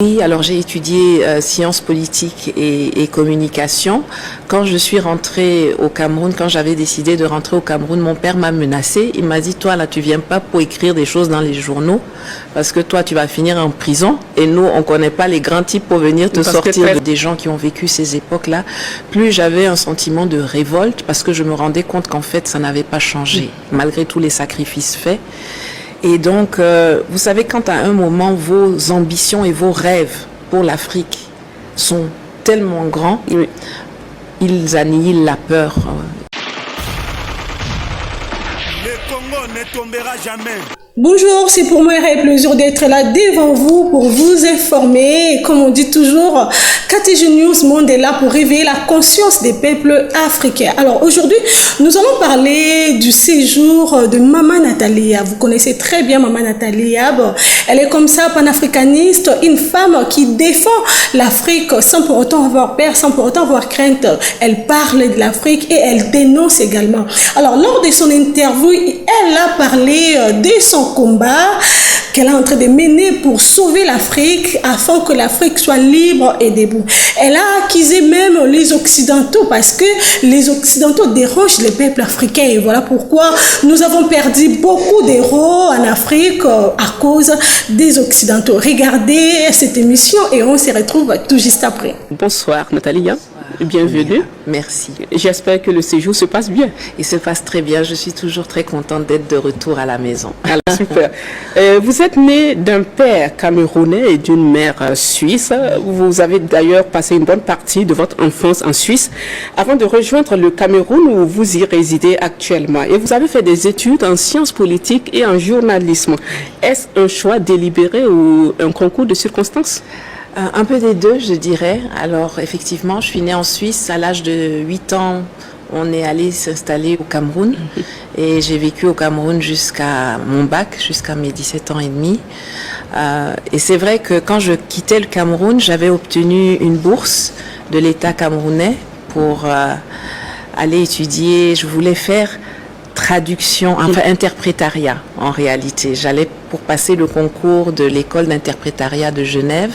Oui, alors j'ai étudié sciences politiques et communication. Quand je suis rentrée au Cameroun, quand j'avais décidé de rentrer au Cameroun, mon père m'a menacée. Il m'a dit, toi là, tu viens pas pour écrire des choses dans les journaux, parce que toi, tu vas finir en prison. Et nous, on connaît pas les grands types pour venir te sortir des gens qui ont vécu ces époques-là. Plus j'avais un sentiment de révolte, parce que je me rendais compte qu'en fait, ça n'avait pas changé, malgré tous les sacrifices faits. Et donc, vous savez, quand à un moment, vos ambitions et vos rêves pour l'Afrique sont tellement grands, ils annihilent la peur. Le Congo ne tombera jamais. Bonjour, c'est pour moi un réel plaisir d'être là devant vous pour vous informer. Et comme on dit toujours, KTG News Monde est là pour réveiller la conscience des peuples africains. Alors aujourd'hui, nous allons parler du séjour de Maman Nathalie Yab. Vous connaissez très bien Maman Nathalie Yab. Elle est comme ça, panafricaniste, une femme qui défend l'Afrique sans pour autant avoir peur, sans pour autant avoir crainte. Elle parle de l'Afrique et elle dénonce également. Alors lors de son interview, elle a parlé de son combat qu'elle est en train de mener pour sauver l'Afrique afin que l'Afrique soit libre et debout. Elle a accusé même les Occidentaux parce que les Occidentaux dérangent les peuples africains et voilà pourquoi nous avons perdu beaucoup d'héros en Afrique à cause des Occidentaux. Regardez cette émission et on se retrouve tout juste après. Bonsoir Nathalie. Bienvenue. Merci. J'espère que le séjour se passe bien. Il se passe très bien. Je suis toujours très contente d'être de retour à la maison. Alors, super. Vous êtes né d'un père camerounais et d'une mère suisse. Vous avez d'ailleurs passé une bonne partie de votre enfance en Suisse avant de rejoindre le Cameroun où vous y résidez actuellement. Et vous avez fait des études en sciences politiques et en journalisme. Est-ce un choix délibéré ou un concours de circonstances? Un peu des deux, je dirais. Alors, effectivement, je suis née en Suisse. À l'âge de 8 ans, on est allé s'installer au Cameroun. Et j'ai vécu au Cameroun jusqu'à mon bac, jusqu'à mes 17 ans et demi. Et c'est vrai que quand je quittais le Cameroun, j'avais obtenu une bourse de l'État camerounais pour aller étudier. Je voulais faire traduction, enfin interprétariat en réalité. J'allais pour passer le concours de l'école d'interprétariat de Genève.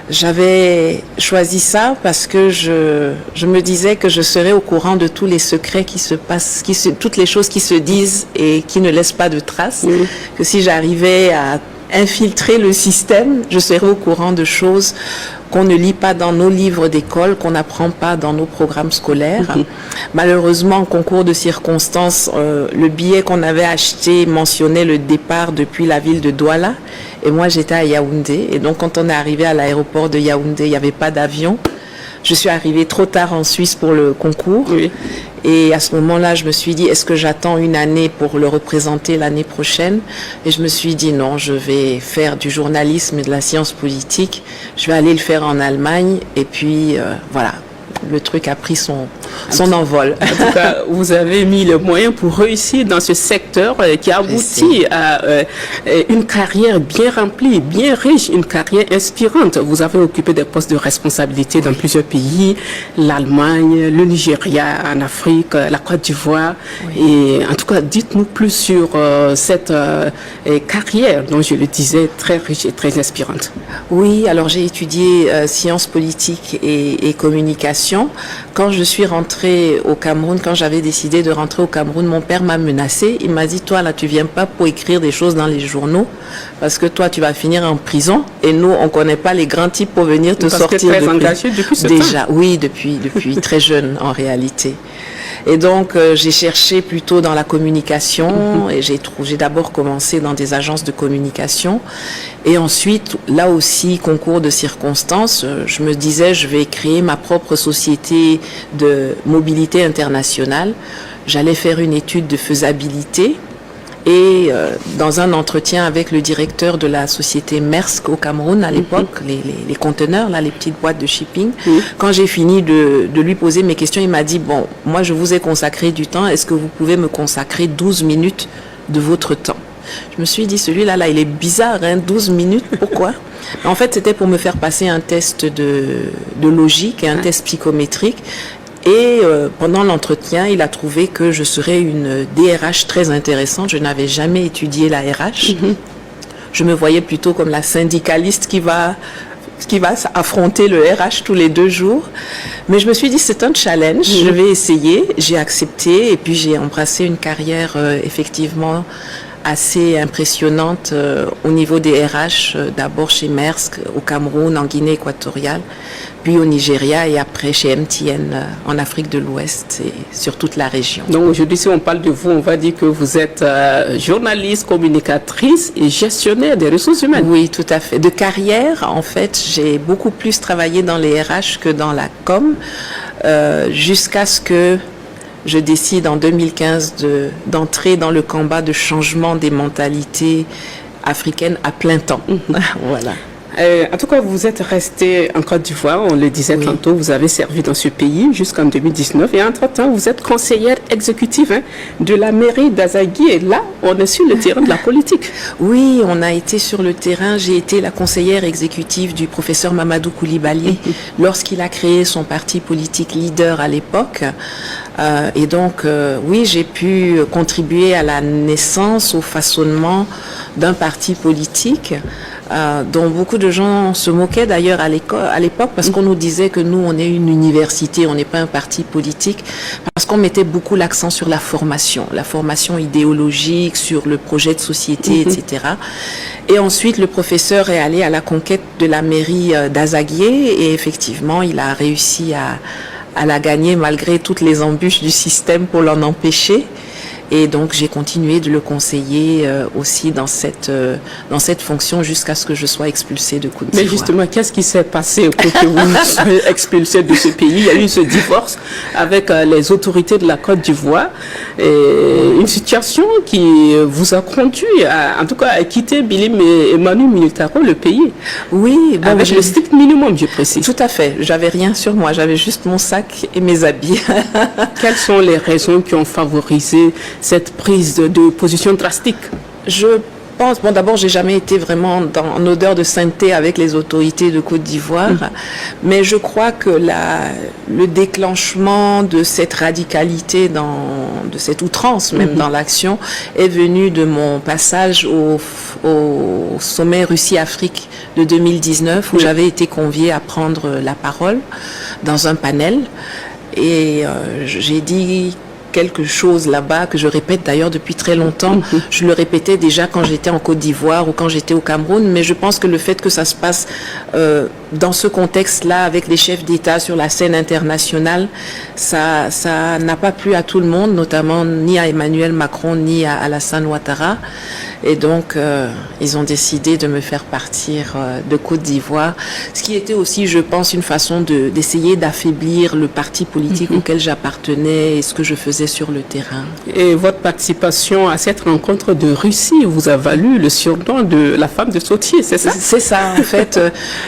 J'avais choisi ça parce que je me disais que je serais au courant de tous les secrets qui se passent, toutes les choses qui se disent et qui ne laissent pas de traces. Que si j'arrivais à infiltrer le système, je serais au courant de choses qu'on ne lit pas dans nos livres d'école, qu'on n'apprend pas dans nos programmes scolaires. Malheureusement, concours de circonstances, le billet qu'on avait acheté mentionnait le départ depuis la ville de Douala. Et moi, j'étais à Yaoundé. Et donc, quand on est arrivé à l'aéroport de Yaoundé, il n'y avait pas d'avion. Je suis arrivée trop tard en Suisse pour le concours. Et à ce moment-là, je me suis dit, est-ce que j'attends une année pour le représenter l'année prochaine? Et je me suis dit, non, je vais faire du journalisme et de la science politique. Je vais aller le faire en Allemagne. Et puis, voilà, le truc a pris son envol. En tout cas, vous avez mis le moyen pour réussir dans ce secteur qui aboutit à une carrière bien remplie, bien riche, une carrière inspirante. Vous avez occupé des postes de responsabilité dans plusieurs pays, l'Allemagne, le Nigeria en Afrique, la Côte d'Ivoire. Et en tout cas, dites-nous plus sur cette carrière dont je le disais, très riche et très inspirante. Oui, alors j'ai étudié sciences politiques et communication. Quand je suis rentrée au Cameroun, quand j'avais décidé de rentrer au Cameroun, mon père m'a menacée. Il m'a dit, toi là, tu viens pas pour écrire des choses dans les journaux, parce que toi, tu vas finir en prison. Et nous, on connaît pas les grands types pour venir te sortir. Parce que très engagé depuis ce temps. Déjà, oui, depuis très jeune en réalité. Et donc, j'ai cherché plutôt dans la communication et j'ai d'abord commencé dans des agences de communication. Et ensuite, là aussi, concours de circonstances, je me disais, je vais créer ma propre société de mobilité internationale. J'allais faire une étude de faisabilité. Et dans un entretien avec le directeur de la société Maersk au Cameroun à l'époque, les conteneurs, là, les petites boîtes de shipping, quand j'ai fini de lui poser mes questions, il m'a dit, bon, moi je vous ai consacré du temps, est-ce que vous pouvez me consacrer 12 minutes de votre temps? Je me suis dit, celui-là, il est bizarre, hein, 12 minutes, pourquoi? En fait, c'était pour me faire passer un test de logique et un test psychométrique. Et pendant l'entretien, il a trouvé que je serais une DRH très intéressante. Je n'avais jamais étudié la RH. Je me voyais plutôt comme la syndicaliste qui va qui va affronter le RH tous les 2 jours. Mais je me suis dit, c'est un challenge, je vais essayer. J'ai accepté et puis j'ai embrassé une carrière effectivement assez impressionnante au niveau des RH, d'abord chez Maersk, au Cameroun, en Guinée équatoriale, puis au Nigeria et après chez MTN en Afrique de l'Ouest et sur toute la région. Donc aujourd'hui, si on parle de vous, on va dire que vous êtes journaliste, communicatrice et gestionnaire des ressources humaines. Oui, tout à fait. De carrière, en fait, j'ai beaucoup plus travaillé dans les RH que dans la com, jusqu'à ce que je décide en 2015 d'entrer dans le combat de changement des mentalités africaines à plein temps. Voilà. En tout cas, vous êtes resté en Côte d'Ivoire, on le disait tantôt, vous avez servi dans ce pays jusqu'en 2019 et entre-temps, vous êtes conseillère exécutive de la mairie d'Azagui et là, on est sur le terrain de la politique. Oui, on a été sur le terrain. J'ai été la conseillère exécutive du professeur Mamadou Koulibaly lorsqu'il a créé son parti politique Leader à l'époque. Et donc, oui, j'ai pu contribuer à la naissance, au façonnement d'un parti politique dont beaucoup de gens se moquaient d'ailleurs à l'époque parce qu'on nous disait que nous, on est une université, on n'est pas un parti politique, parce qu'on mettait beaucoup l'accent sur la formation idéologique, sur le projet de société, etc. Et ensuite, le professeur est allé à la conquête de la mairie d'Azagui et effectivement, il a réussi à la gagner malgré toutes les embûches du système pour l'en empêcher. Et donc, j'ai continué de le conseiller aussi dans cette fonction jusqu'à ce que je sois expulsée de Côte d'Ivoire. Mais justement, qu'est-ce qui s'est passé pour que vous soyez expulsée de ce pays? Il y a eu ce divorce avec les autorités de la Côte d'Ivoire. Et une situation qui vous a conduit, en tout cas, à quitter Bilim et Manu Militaro, le pays. Oui. Bon, avec le strict minimum, je précise. Tout à fait. J'avais rien sur moi. J'avais juste mon sac et mes habits. Quelles sont les raisons qui ont favorisé cette prise de position drastique? Je pense, bon, d'abord, j'ai jamais été vraiment en odeur de sainteté avec les autorités de Côte d'Ivoire, mais je crois que le déclenchement de cette radicalité, de cette outrance même dans l'action, est venu de mon passage au sommet Russie-Afrique de 2019, où j'avais été conviée à prendre la parole dans un panel, et j'ai dit quelque chose là-bas que je répète d'ailleurs depuis très longtemps. Je le répétais déjà quand j'étais en Côte d'Ivoire ou quand j'étais au Cameroun, mais je pense que le fait que ça se passe dans ce contexte-là avec les chefs d'État sur la scène internationale, ça n'a pas plu à tout le monde, notamment ni à Emmanuel Macron ni à Alassane Ouattara. Et donc, ils ont décidé de me faire partir de Côte d'Ivoire, ce qui était aussi, je pense, une façon d'essayer d'affaiblir le parti politique auquel j'appartenais et ce que je faisais sur le terrain. Et votre participation à cette rencontre de Russie vous a valu le surnom de la femme de Sochi, c'est ça? C'est ça, en fait.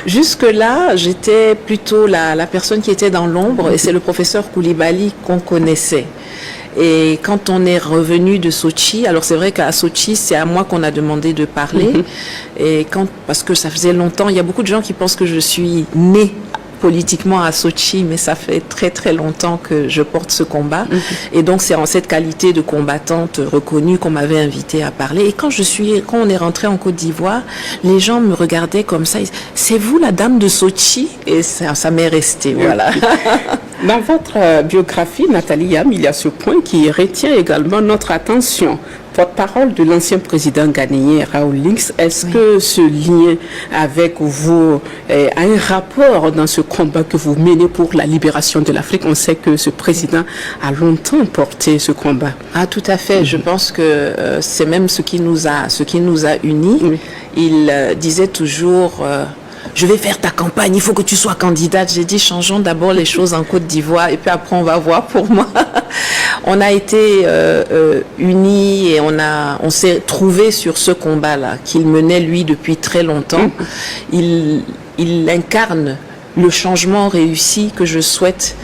Jusque-là, j'étais plutôt la personne qui était dans l'ombre et c'est le professeur Koulibaly qu'on connaissait. Et quand on est revenu de Sochi, alors c'est vrai qu'à Sochi, c'est à moi qu'on a demandé de parler. Et parce que ça faisait longtemps, il y a beaucoup de gens qui pensent que je suis née politiquement à Sochi, mais ça fait très très longtemps que je porte ce combat. Et donc c'est en cette qualité de combattante reconnue qu'on m'avait invitée à parler. Et quand on est rentré en Côte d'Ivoire, les gens me regardaient comme ça. C'est vous la dame de Sochi? Et ça m'est resté, voilà. Dans votre biographie, Nathalie Yam, il y a ce point qui retient également notre attention. Porte-parole de l'ancien président ghanéen Raoul Lynx, est-ce que ce lien avec vous a un rapport dans ce combat que vous menez pour la libération de l'Afrique? On sait que ce président a longtemps porté ce combat. Ah, tout à fait. Je pense que c'est même ce qui nous a unis. Il disait toujours... je vais faire ta campagne, il faut que tu sois candidate. J'ai dit, changeons d'abord les choses en Côte d'Ivoire et puis après on va voir pour moi. On a été unis et on s'est trouvés sur ce combat-là qu'il menait lui depuis très longtemps. Il incarne le changement réussi que je souhaite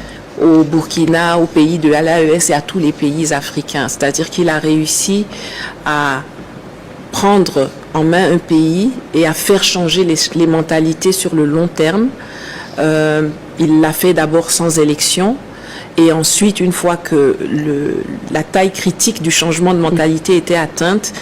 au Burkina, au pays de l'AES et à tous les pays africains. C'est-à-dire qu'il a réussi à prendre en main un pays et à faire changer les mentalités sur le long terme. Il l'a fait d'abord sans élection et ensuite, une fois que la taille critique du changement de mentalité était atteinte,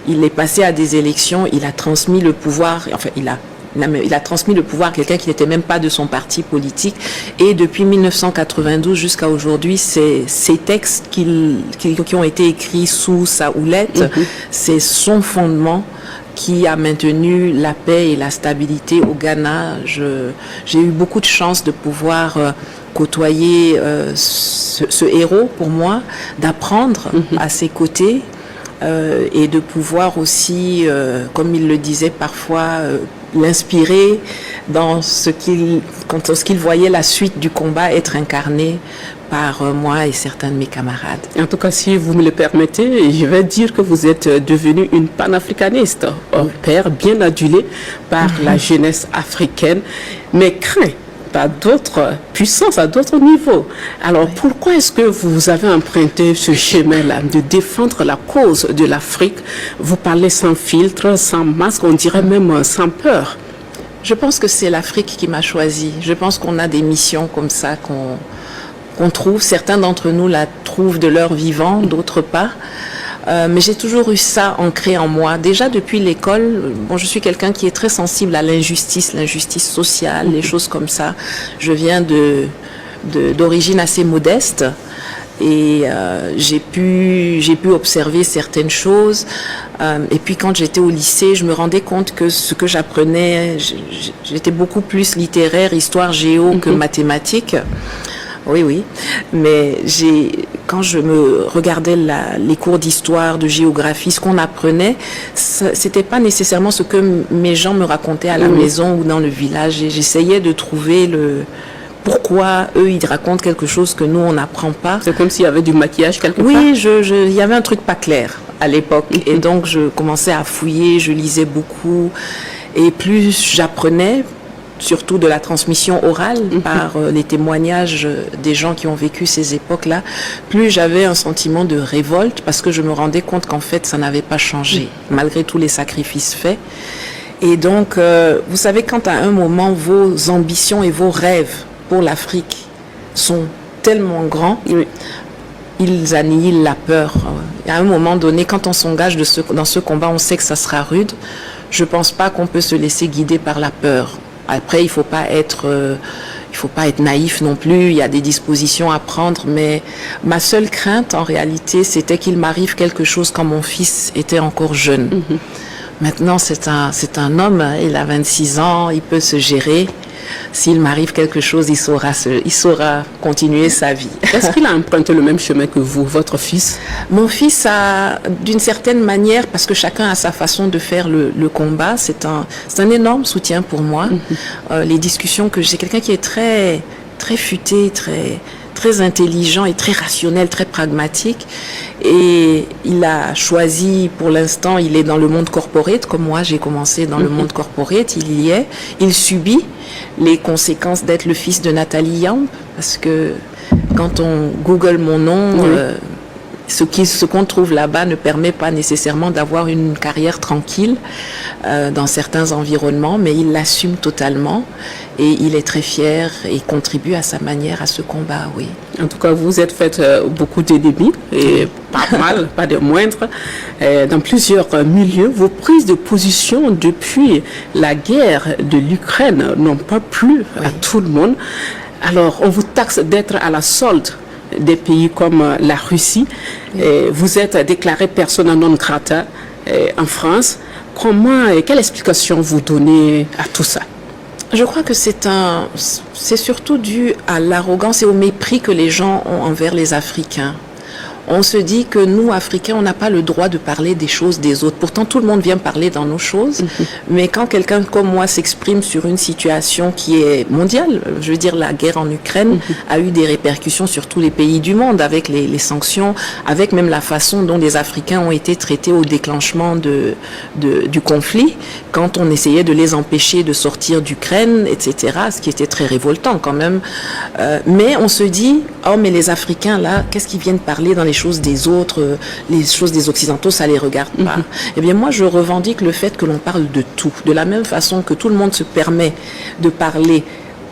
il est passé à des élections, il a transmis le pouvoir, enfin il a il a transmis le pouvoir à quelqu'un qui n'était même pas de son parti politique. Et depuis 1992 jusqu'à aujourd'hui, ces textes qui ont été écrits sous sa houlette, c'est son fondement qui a maintenu la paix et la stabilité au Ghana. J'ai eu beaucoup de chance de pouvoir côtoyer ce héros pour moi, d'apprendre à ses côtés et de pouvoir aussi, comme il le disait parfois, l'inspirer dans ce qu'il voyait la suite du combat être incarné par moi et certains de mes camarades. En tout cas, si vous me le permettez, je vais dire que vous êtes devenue une panafricaniste, hors pair, bien adulée par la jeunesse africaine, mais craint par d'autres puissances, à d'autres niveaux. Alors, pourquoi est-ce que vous avez emprunté ce chemin-là de défendre la cause de l'Afrique? Vous parlez sans filtre, sans masque, on dirait même sans peur. Je pense que c'est l'Afrique qui m'a choisi. Je pense qu'on a des missions comme ça qu'on trouve. Certains d'entre nous la trouvent de leur vivant, d'autres pas. Mais j'ai toujours eu ça ancré en moi. Déjà depuis l'école, je suis quelqu'un qui est très sensible à l'injustice sociale, les choses comme ça. Je viens d'origine assez modeste et j'ai pu observer certaines choses. Et puis quand j'étais au lycée, je me rendais compte que ce que j'apprenais, j'étais beaucoup plus littéraire, histoire, géo que mathématiques. Oui, mais quand je me regardais les cours d'histoire, de géographie, ce qu'on apprenait, c'était pas nécessairement ce que mes gens me racontaient à la maison ou dans le village. Et j'essayais de trouver pourquoi eux ils racontent quelque chose que nous on n'apprend pas. C'est comme s'il y avait du maquillage quelque part. Oui, il y avait un truc pas clair à l'époque. Et donc je commençais à fouiller, je lisais beaucoup. Et plus j'apprenais, surtout de la transmission orale par les témoignages des gens qui ont vécu ces époques-là, plus j'avais un sentiment de révolte parce que je me rendais compte qu'en fait, ça n'avait pas changé, malgré tous les sacrifices faits. Et donc, vous savez, quand à un moment, vos ambitions et vos rêves pour l'Afrique sont tellement grands, ils annihilent la peur. À un moment donné, quand on s'engage dans ce combat, on sait que ça sera rude. Je ne pense pas qu'on peut se laisser guider par la peur. Après, il faut pas être naïf non plus. Il y a des dispositions à prendre, mais ma seule crainte, en réalité, c'était qu'il m'arrive quelque chose quand mon fils était encore jeune. Maintenant, c'est un homme. Il a 26 ans. Il peut se gérer. S'il m'arrive quelque chose, il saura continuer sa vie. Est-ce qu'il a emprunté le même chemin que vous, votre fils? Mon fils a, d'une certaine manière, parce que chacun a sa façon de faire le combat, c'est un énorme soutien pour moi. Les discussions que j'ai, quelqu'un qui est très, très futé, très intelligent et très rationnel, très pragmatique. Et il a choisi, pour l'instant, il est dans le monde corporate, comme moi j'ai commencé dans le monde corporate, il y est. Il subit les conséquences d'être le fils de Nathalie Yamb, parce que quand on google mon nom, ce qu'on trouve là-bas ne permet pas nécessairement d'avoir une carrière tranquille dans certains environnements, mais il l'assume totalement et il est très fier et contribue à sa manière à ce combat, oui. En tout cas, vous êtes fait beaucoup d'ennemis, et pas mal, pas des moindres, dans plusieurs milieux. Vos prises de position depuis la guerre de l'Ukraine n'ont pas plu à tout le monde. Alors, on vous taxe d'être à la solde des pays comme la Russie. Vous êtes déclaré persona non grata en France. Quelle explication vous donnez à tout ça? Je crois que c'est surtout dû à l'arrogance et au mépris que les gens ont envers les Africains. On se dit que nous, Africains, on n'a pas le droit de parler des choses des autres. Pourtant, tout le monde vient parler dans nos choses. Mais quand quelqu'un comme moi s'exprime sur une situation qui est mondiale, je veux dire, la guerre en Ukraine a eu des répercussions sur tous les pays du monde, avec les sanctions, avec même la façon dont les Africains ont été traités au déclenchement du conflit, quand on essayait de les empêcher de sortir d'Ukraine, etc., ce qui était très révoltant quand même. Mais on se dit, oh, mais les Africains, là, qu'est-ce qu'ils viennent parler dans les choses des autres, les choses des Occidentaux, ça les regarde pas. Eh bien, moi, je revendique le fait que l'on parle de tout. De la même façon que tout le monde se permet de parler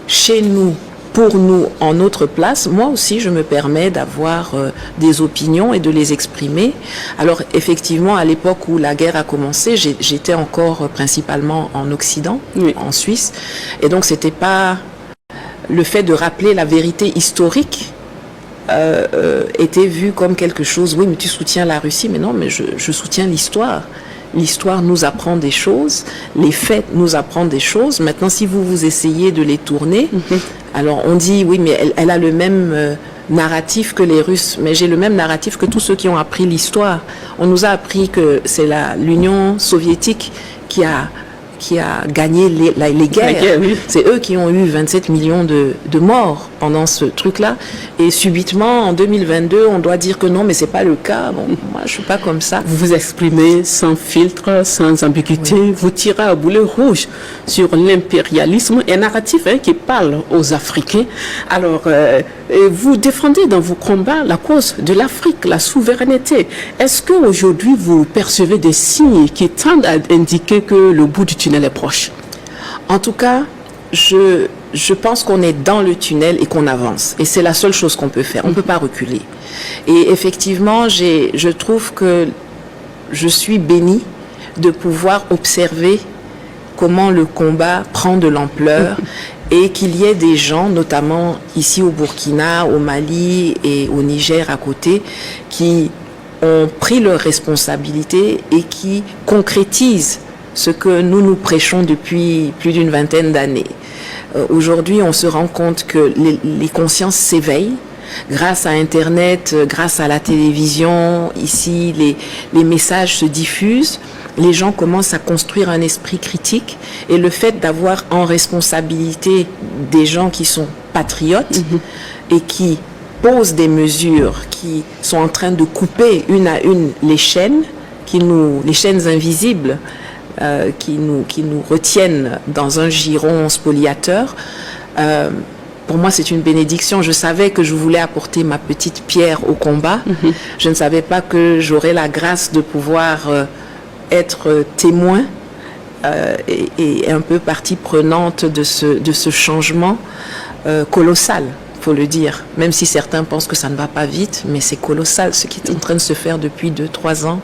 chez nous, pour nous en notre place, moi aussi je me permets d'avoir des opinions et de les exprimer. Alors effectivement, à l'époque où la guerre a commencé, j'étais encore principalement en Occident, Oui. en Suisse, et donc c'était pas le fait de rappeler la vérité historique était vu comme quelque chose, oui mais tu soutiens la Russie, mais non, mais je soutiens l'histoire. L'histoire nous apprend des choses, les faits nous apprennent des choses. Maintenant, si vous essayez de les tourner, alors on dit, oui, mais elle a le même narratif que les Russes, mais j'ai le même narratif que tous ceux qui ont appris l'histoire. On nous a appris que c'est l'Union soviétique qui a gagné les guerres. Oui. C'est eux qui ont eu 27 millions de morts pendant ce truc-là. Et subitement, en 2022, on doit dire que non, mais c'est pas le cas. Bon, moi, je suis pas comme ça. Vous vous exprimez sans filtre, sans ambiguïté. Oui. Vous tirez à boulet rouge sur l'impérialisme, un narratif qui parle aux Africains. Alors, vous défendez dans vos combats la cause de l'Afrique, la souveraineté. Est-ce qu'aujourd'hui, vous percevez des signes qui tendent à indiquer que le bout du tunnel est proche? En tout cas, je pense qu'on est dans le tunnel et qu'on avance. Et c'est la seule chose qu'on peut faire. On ne peut pas reculer. Et effectivement, je trouve que je suis bénie de pouvoir observer comment le combat prend de l'ampleur et qu'il y ait des gens, notamment ici au Burkina, au Mali et au Niger à côté, qui ont pris leurs responsabilités et qui concrétisent ce que nous prêchons depuis plus d'une vingtaine d'années. Aujourd'hui, on se rend compte que les consciences s'éveillent grâce à Internet, grâce à la télévision. Ici, les messages se diffusent. Les gens commencent à construire un esprit critique. Et le fait d'avoir en responsabilité des gens qui sont patriotes et qui posent des mesures, qui sont en train de couper une à une les chaînes, les chaînes invisibles, qui nous retiennent dans un giron spoliateur. Pour moi, c'est une bénédiction. Je savais que je voulais apporter ma petite pierre au combat. Je ne savais pas que j'aurais la grâce de pouvoir être témoin et un peu partie prenante de ce changement colossal, il faut le dire. Même si certains pensent que ça ne va pas vite, mais c'est colossal. Ce qui est en train de se faire depuis 2-3 ans,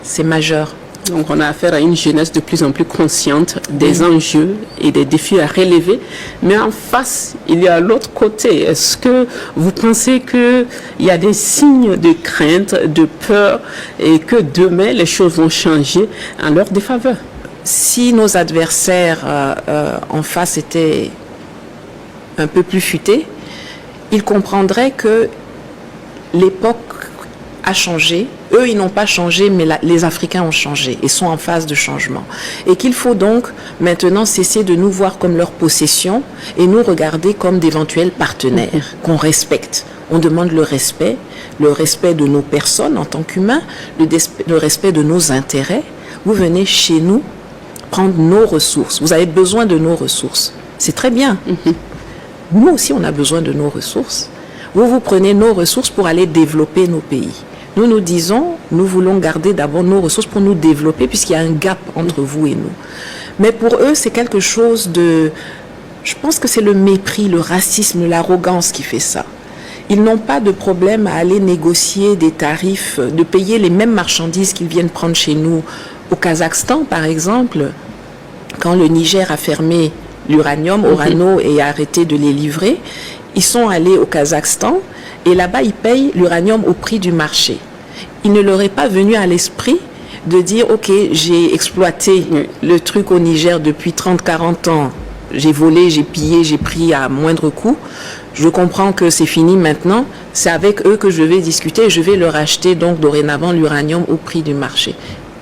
c'est majeur. Donc on a affaire à une jeunesse de plus en plus consciente des enjeux et des défis à relever. Mais en face, il y a l'autre côté. Est-ce que vous pensez qu'il y a des signes de crainte, de peur et que demain les choses vont changer en leur défaveur? Si nos adversaires en face étaient un peu plus futés, ils comprendraient que l'époque a changé. Eux, ils n'ont pas changé, mais les Africains ont changé et sont en phase de changement. Et qu'il faut donc maintenant cesser de nous voir comme leur possession et nous regarder comme d'éventuels partenaires qu'on respecte. On demande le respect de nos personnes en tant qu'humains, le respect de nos intérêts. Vous venez chez nous prendre nos ressources. Vous avez besoin de nos ressources. C'est très bien. Nous aussi, on a besoin de nos ressources. Vous prenez nos ressources pour aller développer nos pays. Nous disons, nous voulons garder d'abord nos ressources pour nous développer puisqu'il y a un gap entre vous et nous. Mais pour eux, c'est quelque chose de... Je pense que c'est le mépris, le racisme, l'arrogance qui fait ça. Ils n'ont pas de problème à aller négocier des tarifs, de payer les mêmes marchandises qu'ils viennent prendre chez nous. Au Kazakhstan, par exemple, quand le Niger a fermé l'uranium, Orano, et a arrêté de les livrer, ils sont allés au Kazakhstan et là-bas, ils payent l'uranium au prix du marché. Il ne leur est pas venu à l'esprit de dire, OK, j'ai exploité le truc au Niger depuis 30-40 ans. J'ai volé, j'ai pillé, j'ai pris à moindre coût. Je comprends que c'est fini maintenant. C'est avec eux que je vais discuter et je vais leur acheter donc dorénavant l'uranium au prix du marché.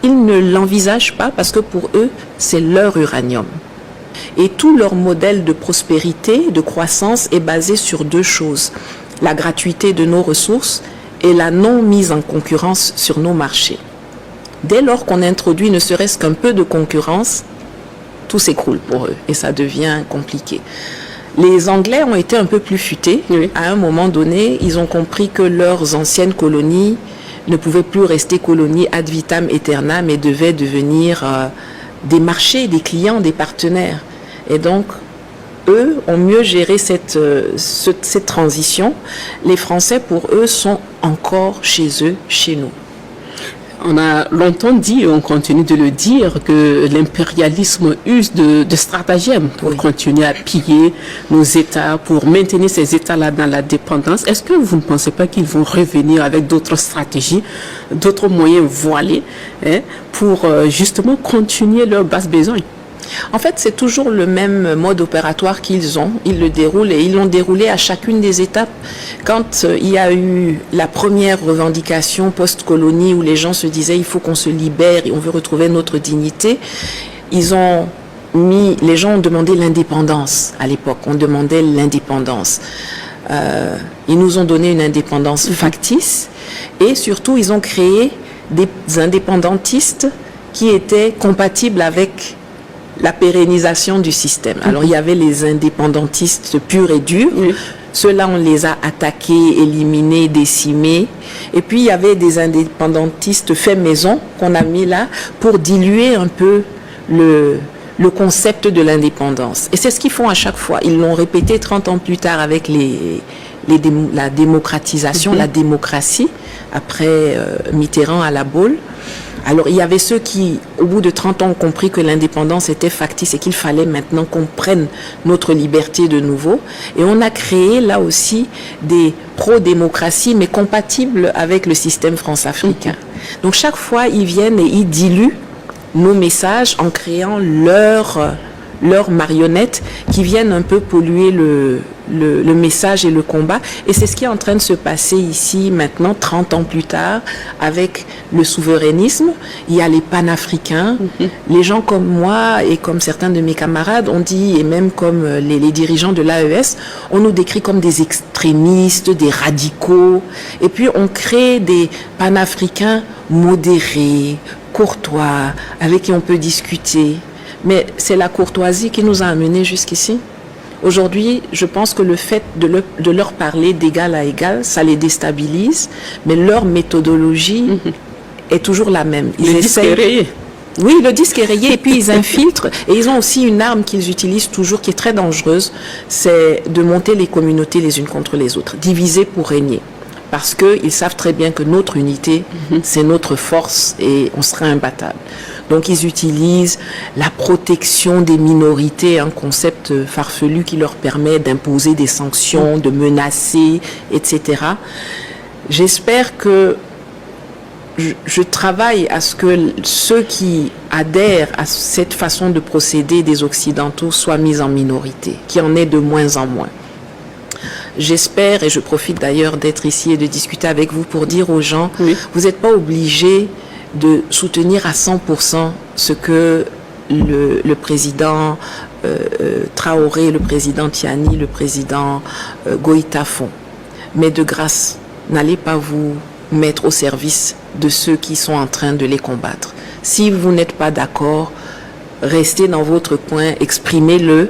Ils ne l'envisagent pas parce que pour eux, c'est leur uranium. Et tout leur modèle de prospérité, de croissance est basé sur deux choses. La gratuité de nos ressources et la non-mise en concurrence sur nos marchés. Dès lors qu'on introduit ne serait-ce qu'un peu de concurrence, tout s'écroule pour eux et ça devient compliqué. Les Anglais ont été un peu plus futés. À un moment donné, ils ont compris que leurs anciennes colonies ne pouvaient plus rester colonies ad vitam aeternam mais devaient devenir des marchés, des clients, des partenaires. Et donc, eux ont mieux géré cette transition. Les Français, pour eux, sont encore chez eux, chez nous. On a longtemps dit, et on continue de le dire, que l'impérialisme use de stratagèmes pour continuer à piller nos États, pour maintenir ces États-là dans la dépendance. Est-ce que vous ne pensez pas qu'ils vont revenir avec d'autres stratégies, d'autres moyens voilés, pour justement continuer leur basse besogne? En fait, c'est toujours le même mode opératoire qu'ils ont. Ils le déroulent et ils l'ont déroulé à chacune des étapes. Quand il y a eu la première revendication post-colonie où les gens se disaient il faut qu'on se libère et on veut retrouver notre dignité, les gens ont demandé l'indépendance à l'époque. On demandait l'indépendance. Ils nous ont donné une indépendance factice et surtout ils ont créé des indépendantistes qui étaient compatibles avec la pérennisation du système. Alors, il y avait les indépendantistes purs et durs. Ceux-là, on les a attaqués, éliminés, décimés. Et puis, il y avait des indépendantistes faits maison qu'on a mis là pour diluer un peu le concept de l'indépendance. Et c'est ce qu'ils font à chaque fois. Ils l'ont répété 30 ans plus tard avec la démocratisation, la démocratie, après Mitterrand à la Baule. Alors, il y avait ceux qui, au bout de 30 ans, ont compris que l'indépendance était factice et qu'il fallait maintenant qu'on prenne notre liberté de nouveau. Et on a créé, là aussi, des pro-démocratie, mais compatibles avec le système france-africain. Donc, chaque fois, ils viennent et ils diluent nos messages en créant leurs marionnettes qui viennent un peu polluer le message et le combat. Et c'est ce qui est en train de se passer ici maintenant, 30 ans plus tard, avec le souverainisme. Il y a les panafricains. Les gens comme moi et comme certains de mes camarades ont dit, et même comme les dirigeants de l'AES, on nous décrit comme des extrémistes, des radicaux. Et puis on crée des panafricains modérés, courtois, avec qui on peut discuter. Mais c'est la courtoisie qui nous a amenés jusqu'ici. Aujourd'hui, je pense que le fait de leur parler d'égal à égal, ça les déstabilise, mais leur méthodologie est toujours la même. Le disque est rayé. Oui, le disque est rayé et puis ils infiltrent. Et ils ont aussi une arme qu'ils utilisent toujours qui est très dangereuse, c'est de monter les communautés les unes contre les autres, diviser pour régner. Parce qu'ils savent très bien que notre unité, c'est notre force et on sera imbattable. Donc ils utilisent la protection des minorités, un concept farfelu qui leur permet d'imposer des sanctions, de menacer, etc. J'espère que je travaille à ce que ceux qui adhèrent à cette façon de procéder des Occidentaux soient mis en minorité, qu'il y en ait de moins en moins. J'espère, et je profite d'ailleurs d'être ici et de discuter avec vous pour dire aux gens, vous n'êtes pas obligés de soutenir à 100% ce que le président Traoré, le président Tiani, le président Goïta font. Mais de grâce, n'allez pas vous mettre au service de ceux qui sont en train de les combattre. Si vous n'êtes pas d'accord, restez dans votre coin, exprimez-le,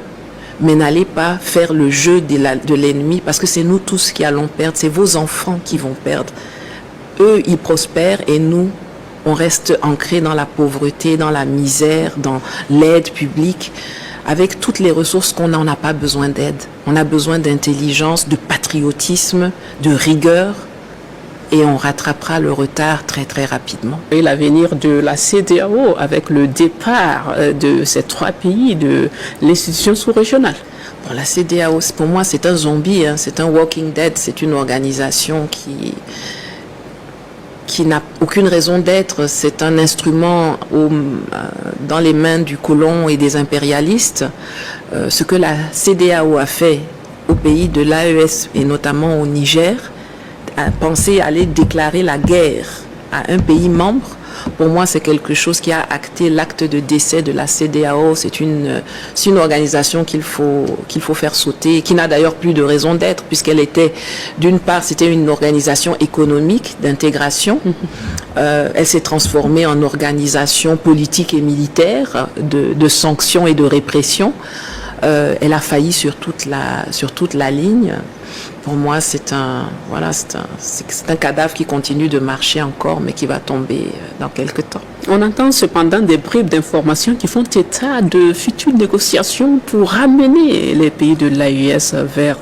mais n'allez pas faire le jeu de l'ennemi, parce que c'est nous tous qui allons perdre, c'est vos enfants qui vont perdre. Eux, ils prospèrent et nous, on reste ancrés dans la pauvreté, dans la misère, dans l'aide publique. Avec toutes les ressources qu'on a, on n'a pas besoin d'aide. On a besoin d'intelligence, de patriotisme, de rigueur. Et on rattrapera le retard très très rapidement. Et l'avenir de la CEDEAO avec le départ de ces trois pays de l'institution sous-régionale. Bon, la CEDEAO, pour moi, c'est un zombie, hein, c'est un walking dead, c'est une organisation qui n'a aucune raison d'être. C'est un instrument dans les mains du colon et des impérialistes. Ce que la CEDEAO a fait au pays de l'AES et notamment au Niger, à penser aller déclarer la guerre à un pays membre, pour moi, c'est quelque chose qui a acté l'acte de décès de la CEDEAO. C'est une organisation qu'il faut faire sauter, qui n'a d'ailleurs plus de raison d'être, puisqu'elle était, d'une part, c'était une organisation économique d'intégration. Elle s'est transformée en organisation politique et militaire de sanctions et de répression. Elle a failli sur toute la ligne. Pour moi, c'est un cadavre qui continue de marcher encore, mais qui va tomber dans quelques temps. On entend cependant des bribes d'informations qui font état de futures négociations pour ramener les pays de l'AES vers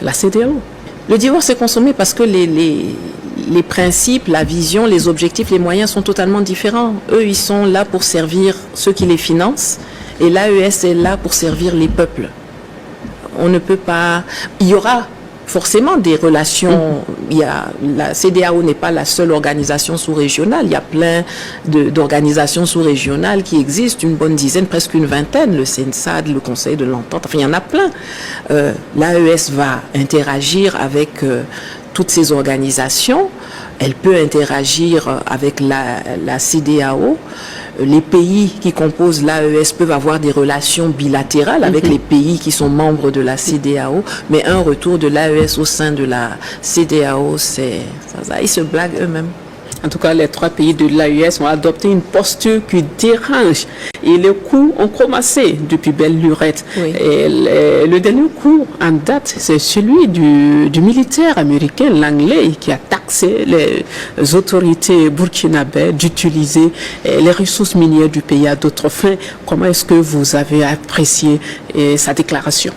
la CEDEAO. Le divorce est consommé parce que les principes, la vision, les objectifs, les moyens sont totalement différents. Eux, ils sont là pour servir ceux qui les financent, et l'AES est là pour servir les peuples. On ne peut pas... Il y aura forcément des relations. La CEDEAO n'est pas la seule organisation sous-régionale. Il y a plein d'organisations sous-régionales qui existent, une bonne dizaine, presque une vingtaine, le CENSAD, le Conseil de l'Entente, enfin il y en a plein. L'AES va interagir avec toutes ces organisations. Elle peut interagir avec la CEDEAO. Les pays qui composent l'AES peuvent avoir des relations bilatérales avec les pays qui sont membres de la CEDEAO, mais un retour de l'AES au sein de la CEDEAO, ils se blaguent eux-mêmes. En tout cas, les 3 pays de l'AES ont adopté une posture qui dérange. Et les coups ont commencé depuis belle lurette. Oui. Et le dernier coup en date, c'est celui du militaire américain Langley qui a taxé les autorités burkinabées d'utiliser les ressources minières du pays à d'autres fins. Comment est-ce que vous avez apprécié sa déclaration?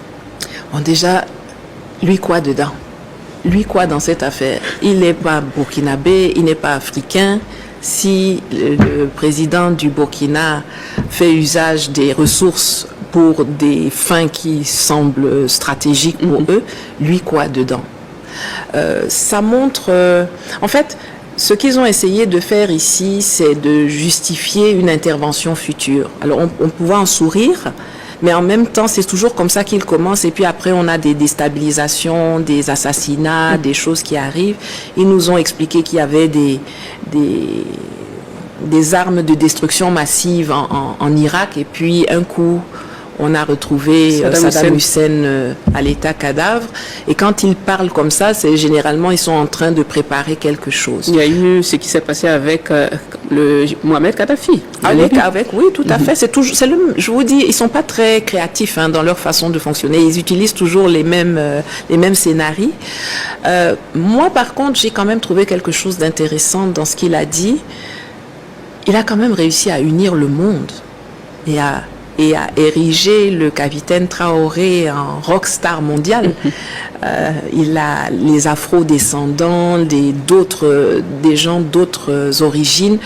Bon, déjà, lui quoi dedans? Lui quoi dans cette affaire? Il n'est pas burkinabé, il n'est pas africain. Si le président du Burkina fait usage des ressources pour des fins qui semblent stratégiques pour eux, lui quoi dedans? Ça montre... en fait, ce qu'ils ont essayé de faire ici, c'est de justifier une intervention future. Alors on pouvait en sourire, mais en même temps, c'est toujours comme ça qu'ils commencent. Et puis après, on a des déstabilisations, des assassinats, des choses qui arrivent. Ils nous ont expliqué qu'il y avait des armes de destruction massive en Irak. Et puis, un coup, on a retrouvé Saddam Hussein à l'état cadavre. Et quand ils parlent comme ça, c'est généralement, ils sont en train de préparer quelque chose. Il y a eu ce qui s'est passé avec Mohamed Kadhafi. Oui, tout à fait. Je vous dis, ils sont pas très créatifs dans leur façon de fonctionner. Ils utilisent toujours les mêmes scénarios. Moi, par contre, j'ai quand même trouvé quelque chose d'intéressant dans ce qu'il a dit. Il a quand même réussi à unir le monde et à ériger le capitaine Traoré en rockstar mondial. Il a les afro-descendants, des gens d'autres origines.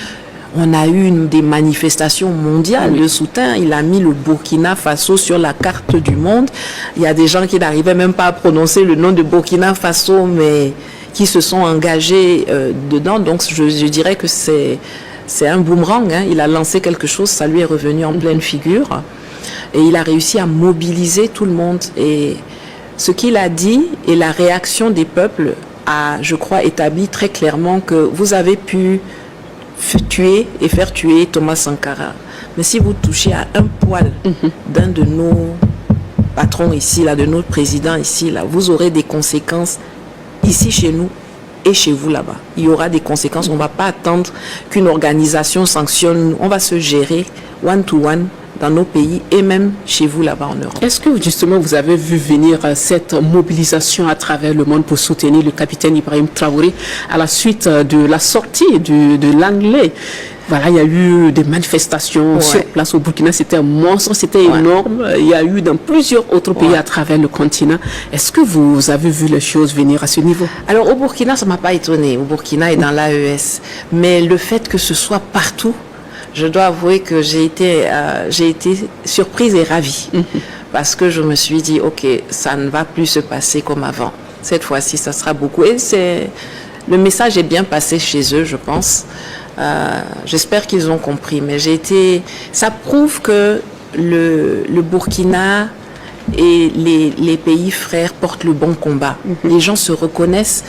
On a eu des manifestations mondiales. Le soutien, il a mis le Burkina Faso sur la carte du monde. Il y a des gens qui n'arrivaient même pas à prononcer le nom de Burkina Faso, mais qui se sont engagés dedans. Donc je dirais que c'est un boomerang. Il a lancé quelque chose, ça lui est revenu en pleine figure. Et il a réussi à mobiliser tout le monde. Et ce qu'il a dit et la réaction des peuples a, je crois, établi très clairement que vous avez pu tuer et faire tuer Thomas Sankara. Mais si vous touchez à un poil d'un de nos patrons ici, de notre président ici, vous aurez des conséquences ici chez nous et chez vous là-bas. Il y aura des conséquences. On ne va pas attendre qu'une organisation sanctionne. On va se gérer one-to-one dans nos pays et même chez vous là-bas en Europe. Est-ce que justement vous avez vu venir cette mobilisation à travers le monde pour soutenir le capitaine Ibrahim Traoré à la suite de la sortie de Langley? Voilà, il y a eu des manifestations sur place au Burkina, c'était un monstre, c'était énorme. Il y a eu dans plusieurs autres pays à travers le continent. Est-ce que vous avez vu les choses venir à ce niveau? Alors au Burkina, ça ne m'a pas étonné. Au Burkina et dans l'AES. Mais le fait que ce soit partout, je dois avouer que j'ai été surprise et ravie. Parce que je me suis dit, ok, ça ne va plus se passer comme avant. Cette fois-ci, ça sera beaucoup. Et le message est bien passé chez eux, je pense. J'espère qu'ils ont compris. Mais ça prouve que le Burkina et les pays frères portent le bon combat. Les gens se reconnaissent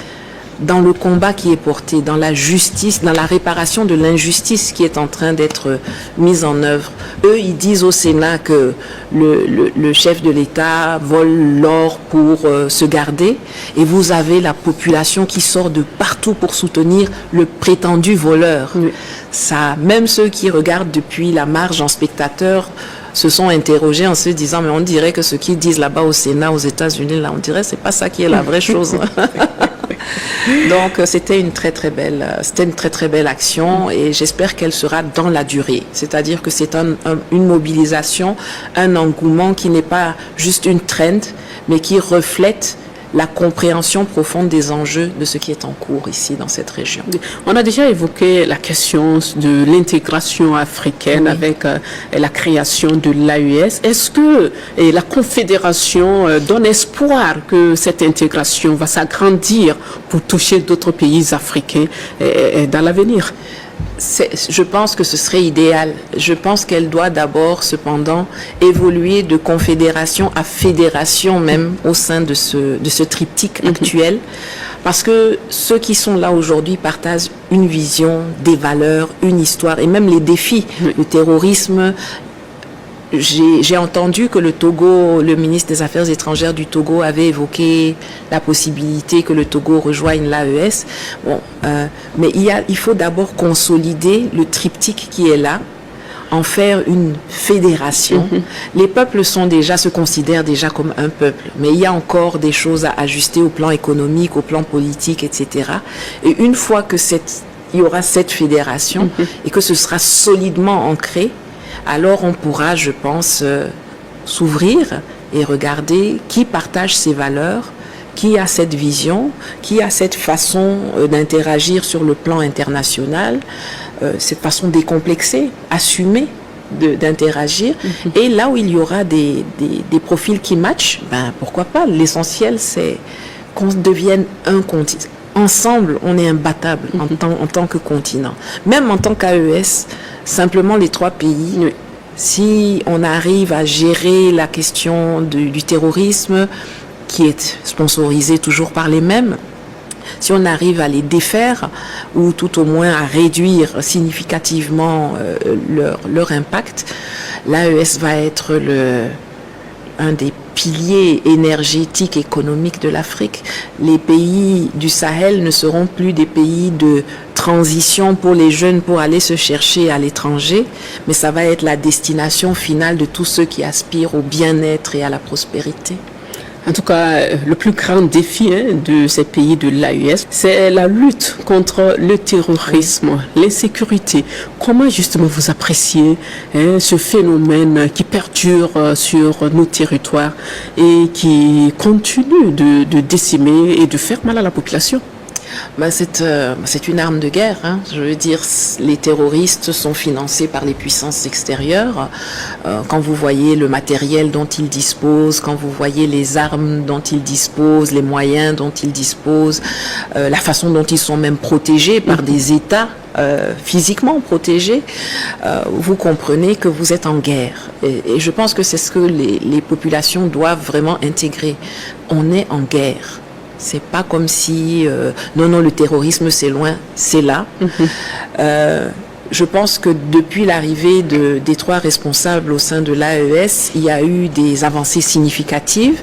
dans le combat qui est porté, dans la justice, dans la réparation de l'injustice qui est en train d'être mise en œuvre. Eux, ils disent au Sénat que le chef de l'État vole l'or pour se garder, et vous avez la population qui sort de partout pour soutenir le prétendu voleur. Ça, même ceux qui regardent depuis la marge en spectateur se sont interrogés en se disant, mais on dirait que ce qu'ils disent là-bas au Sénat, aux États-Unis, là, on dirait c'est pas ça qui est la vraie chose. Donc c'était une très très belle action et j'espère qu'elle sera dans la durée. C'est-à-dire que c'est une mobilisation, un engouement qui n'est pas juste une trend, mais qui reflète la compréhension profonde des enjeux de ce qui est en cours ici dans cette région. On a déjà évoqué la question de l'intégration africaine avec la création de l'AES. Est-ce que la Confédération donne espoir que cette intégration va s'agrandir pour toucher d'autres pays africains dans l'avenir? Je pense que ce serait idéal. Je pense qu'elle doit d'abord, cependant, évoluer de confédération à fédération même au sein de ce triptyque actuel. Parce que ceux qui sont là aujourd'hui partagent une vision, des valeurs, une histoire et même les défis. Le terrorisme. J'ai entendu que le Togo, le ministre des Affaires étrangères du Togo avait évoqué la possibilité que le Togo rejoigne l'AES. Bon, mais il faut d'abord consolider le triptyque qui est là, en faire une fédération. Les peuples se considèrent déjà comme un peuple, mais il y a encore des choses à ajuster au plan économique, au plan politique, etc. Et une fois que il y aura cette fédération et que ce sera solidement ancré, alors on pourra, je pense, s'ouvrir et regarder qui partage ces valeurs, qui a cette vision, qui a cette façon d'interagir sur le plan international, cette façon décomplexée, assumée d'interagir. Et là où il y aura des profils qui matchent, ben, pourquoi pas. L'essentiel, c'est qu'on devienne un continent. Ensemble, on est imbattable en tant que continent. Même en tant qu'AES, simplement les 3 pays, si on arrive à gérer la question du terrorisme, qui est sponsorisé toujours par les mêmes, si on arrive à les défaire ou tout au moins à réduire significativement leur impact, l'AES va être un des piliers énergétiques, économiques de l'Afrique. Les pays du Sahel ne seront plus des pays de transition pour les jeunes pour aller se chercher à l'étranger, mais ça va être la destination finale de tous ceux qui aspirent au bien-être et à la prospérité. En tout cas, le plus grand défi de ces pays de l'AES, c'est la lutte contre le terrorisme, l'insécurité. Comment justement vous appréciez ce phénomène qui perdure sur nos territoires et qui continue de décimer et de faire mal à la population? Ben c'est une arme de guerre. Je veux dire, les terroristes sont financés par les puissances extérieures. Quand vous voyez le matériel dont ils disposent, quand vous voyez les armes dont ils disposent, les moyens dont ils disposent, la façon dont ils sont même protégés par des États, physiquement protégés, vous comprenez que vous êtes en guerre. Et je pense que c'est ce que les populations doivent vraiment intégrer. On est en guerre. C'est pas comme si non, le terrorisme c'est loin, c'est là. Je pense que depuis l'arrivée des 3 responsables au sein de l'AES, il y a eu des avancées significatives.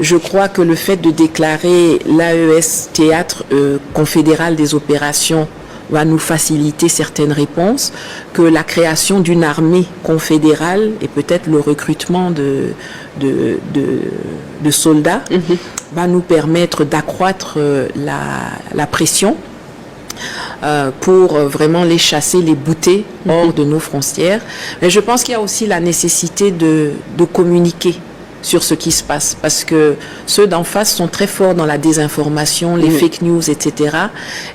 Je crois que le fait de déclarer l'AES théâtre confédéral des opérations va nous faciliter certaines réponses, que la création d'une armée confédérale et peut-être le recrutement de soldats va nous permettre d'accroître la pression pour vraiment les chasser, les bouter hors de nos frontières. Mais je pense qu'il y a aussi la nécessité de communiquer sur ce qui se passe, parce que ceux d'en face sont très forts dans la désinformation, les fake news, etc.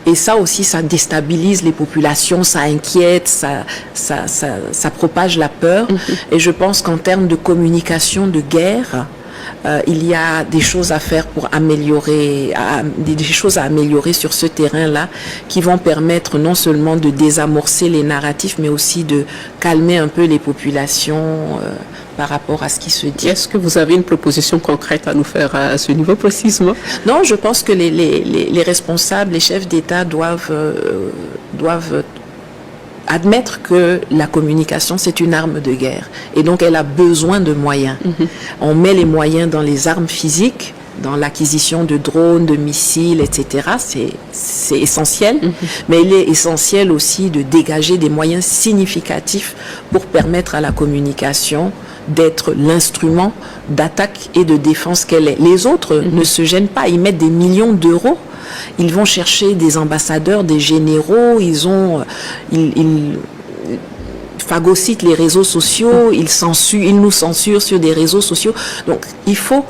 Et ça aussi, ça déstabilise les populations, ça inquiète, ça propage la peur. Et je pense qu'en termes de communication de guerre, il y a des choses à faire pour améliorer, des choses à améliorer sur ce terrain-là, qui vont permettre non seulement de désamorcer les narratifs, mais aussi de calmer un peu les populations par rapport à ce qui se dit. Est-ce que vous avez une proposition concrète à nous faire à ce niveau précisément? Non, je pense que les responsables, les chefs d'État doivent admettre que la communication, c'est une arme de guerre. Et donc, elle a besoin de moyens. On met les moyens dans les armes physiques, dans l'acquisition de drones, de missiles, etc. C'est essentiel, mais il est essentiel aussi de dégager des moyens significatifs pour permettre à la communication d'être l'instrument d'attaque et de défense qu'elle est. Les autres ne se gênent pas, ils mettent des millions d'euros, ils vont chercher des ambassadeurs, des généraux, ils phagocytent les réseaux sociaux, ils nous censurent sur des réseaux sociaux. Donc il faut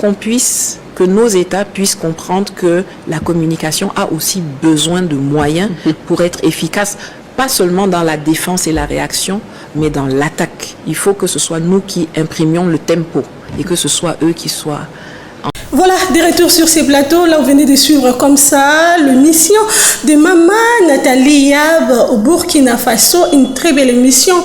que nos États puissent comprendre que la communication a aussi besoin de moyens pour être efficace, pas seulement dans la défense et la réaction, mais dans l'attaque. Il faut que ce soit nous qui imprimions le tempo et que ce soit eux qui soient... Voilà, des retours sur ces plateaux. Là, vous venez de suivre comme ça l'émission de Maman Nathalie Yab au Burkina Faso. Une très belle émission.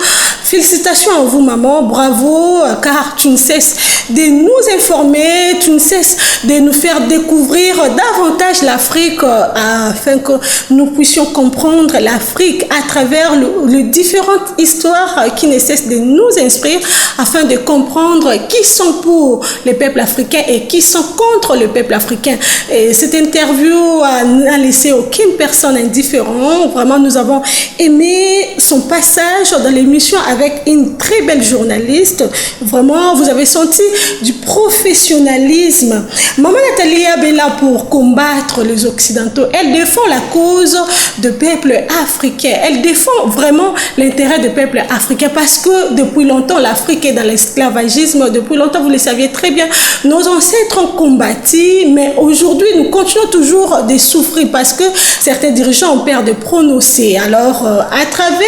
Félicitations à vous, maman. Bravo, car tu ne cesses de nous informer, tu ne cesses de nous faire découvrir davantage l'Afrique afin que nous puissions comprendre l'Afrique à travers les différentes histoires qui ne cessent de nous instruire afin de comprendre qui sont pour les peuples africains et qui sont contre le peuple africain. Et cette interview n'a laissé aucune personne indifférente. Vraiment, nous avons aimé son passage dans l'émission avec une très belle journaliste. Vraiment, vous avez senti du professionnalisme. Maman Nathalie Yab est là pour combattre les Occidentaux. Elle défend la cause du peuple africain. Elle défend vraiment l'intérêt du peuple africain parce que depuis longtemps, l'Afrique est dans l'esclavagisme. Depuis longtemps, vous le saviez très bien, nos ancêtres ont combattu, mais aujourd'hui, nous continuons toujours de souffrir parce que certains dirigeants ont peur de prononcer. Alors, à travers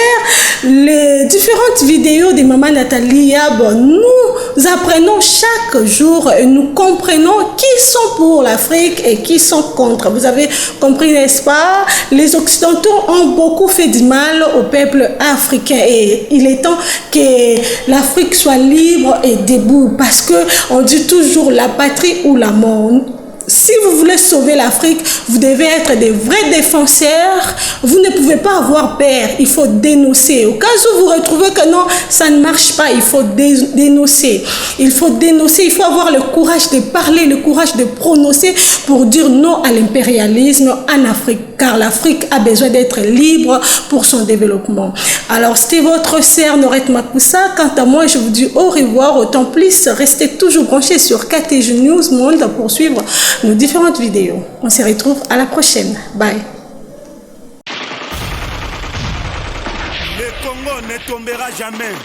les différentes vidéos de Maman Nathalie Yab, nous apprenons chaque jour et nous comprenons qui sont pour l'Afrique et qui sont contre. Vous avez compris, n'est-ce pas? Les Occidentaux ont beaucoup fait du mal au peuple africain et il est temps que l'Afrique soit libre et debout parce que on dit toujours la patrie ou la mort. Si vous voulez sauver l'Afrique, vous devez être des vrais défenseurs. Vous ne pouvez pas avoir peur. Il faut dénoncer. Au cas où vous retrouvez que non, ça ne marche pas, il faut dénoncer. Il faut dénoncer. Il faut avoir le courage de parler, le courage de prononcer pour dire non à l'impérialisme en Afrique. Car l'Afrique a besoin d'être libre pour son développement. Alors, c'était votre sœur Norette Makoussa. Quant à moi, je vous dis au revoir. Autant plus, restez toujours branchés sur KTG News Monde pour suivre nos différentes vidéos. On se retrouve à la prochaine. Bye. Le Congo ne tombera jamais.